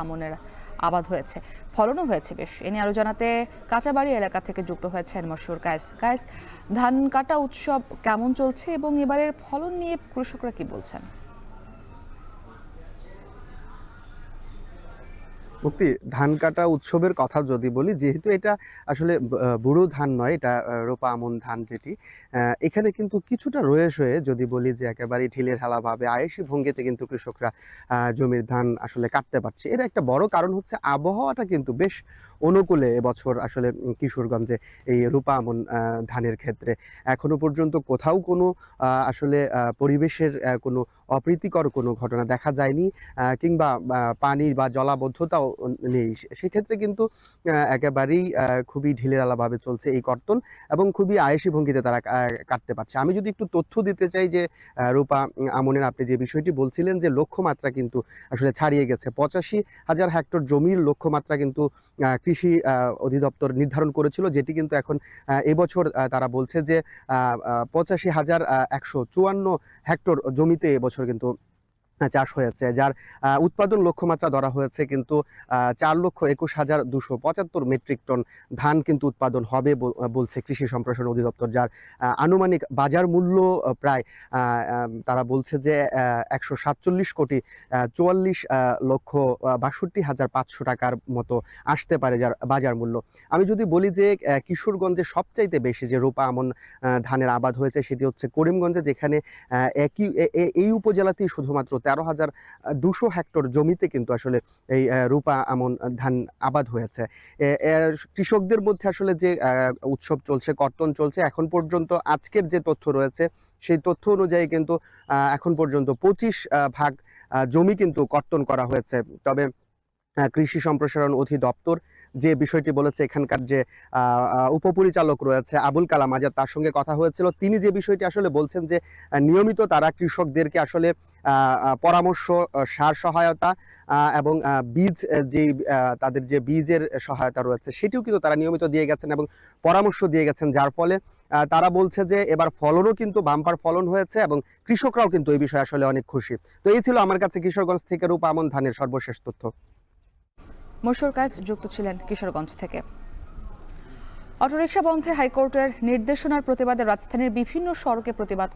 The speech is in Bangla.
আমনের আবাদ হয়েছে, ফলনও হয়েছে বেশ। এ নিয়ে আরো জানাতে কাঁচাবাড়ি এলাকা থেকে যুক্ত হয়েছেন মশহুর কায়েস। কায়েস, ধান কাটা উৎসব কেমন চলছে এবং এবারের ফলন নিয়ে কৃষকরা কি বলছেন? মুক্তি ধান কাটা উৎসবের কথা যদি বলি, যেহেতু এটা আসলে বুড়ো ধান নয়, এটা রোপা আমন ধান যেটি, এখানে কিন্তু কিছুটা রয়ে সয়ে যদি বলি যে একেবারে ঢিলে ঢালা ভাবে আয়েসি ভঙ্গিতে কিন্তু কৃষকরা জমির ধান আসলে কাটতে পারছে। এর একটা বড় কারণ হচ্ছে আবহাওয়াটা কিন্তু বেশ অনুকূলে এবছর আসলে কিশোরগঞ্জে এই রোপা আমন ধানের ক্ষেত্রে এখনো পর্যন্ত কোথাও কোনো আসলে পরিবেশের কোনো অপ্রীতিকর কোনো ঘটনা দেখা যায়নি, কিংবা পানি বা জলাবদ্ধতাও নেই। সেক্ষেত্রে কিন্তু একেবারেই খুবই ঢিলেঢালাভাবে চলছে এই কর্তন এবং খুবই আয়েসি ভঙ্গিতে তারা কাটতে পারছে। আমি যদি একটু তথ্য দিতে চাই যে রূপা আমনের আপনি যে বিষয়টি বলছিলেন যে লক্ষ্যমাত্রা কিন্তু আসলে ছাড়িয়ে গেছে। ৮৫,০০০ হেক্টর জমির লক্ষ্যমাত্রা কিন্তু কৃষি অধিদপ্তর নির্ধারণ করেছিল, যেটি কিন্তু এখন এবছর তারা বলছে যে ৮৫,১৫৪ হেক্টর জমিতে এবছর কিন্তু চাষ হয়েছে, যার উৎপাদন লক্ষ্যমাত্রা ধরা হয়েছে কিন্তু ৪,২১,২৭৫ মেট্রিক টন ধান কিন্তু উৎপাদন হবে বলছে কৃষি সম্প্রসারণ অধিদপ্তর, যার আনুমানিক বাজার মূল্য প্রায় তারা বলছে যে ১৪৭ কোটি ৪৪,৬২,৫০০ টাকার মতো আসতে পারে, যার বাজার মূল্য। আমি যদি বলি যে কিশোরগঞ্জে সবচাইতে বেশি যে রোপা আমন ধানের আবাদ হয়েছে সেটি হচ্ছে করিমগঞ্জে, যেখানে এই উপজেলাতেই শুধুমাত্র ১৩,২০০ হেক্টর জমিতে কিন্তু আসলে এই রূপা আমন ধান আবাদ হয়েছে। কৃষকদের মধ্যে আসলে যে উৎসব চলছে, কর্তন চলছে, এখন পর্যন্ত আজকের যে তথ্য রয়েছে সেই তথ্য অনুযায়ী কিন্তু এখন পর্যন্ত ২৫ ভাগ জমি কিন্তু কর্তন করা হয়েছে। তবে কৃষি সম্প্রসারণ অধিদপ্তর যে বিষয়টি বলেছে, এখানকার যে উপপরিচালক রয়েছে আবুল কালাম আজাদ, তার সঙ্গে কথা হয়েছিল। তিনি যে বিষয়টি আসলে বলছেন যে নিয়মিত তারা কৃষকদেরকে আসলে পরামর্শ, সার সহায়তা এবং বীজ, যেই তাদের যে বীজের সহায়তা রয়েছে সেটিও কিন্তু তারা নিয়মিত দিয়ে গেছেন এবং পরামর্শ দিয়ে গেছেন, যার ফলে তারা বলছে যে এবার ফলনও কিন্তু বাম্পার ফলন হয়েছে এবং কৃষকরাও কিন্তু এই বিষয়ে আসলে অনেক খুশি। তো এই ছিল আমার কাছে কিশোরগঞ্জ থেকে রূপা আমন ধানের সর্বশেষ তথ্য। মশহুর কায়েস যুক্ত ছিলেন কিশোরগঞ্জ থেকে। অটোরিকশা বন্ধে হাইকোর্টের নির্দেশনার প্রতিবাদে রাজধানীর বিভিন্ন সড়কে প্রতিবাদ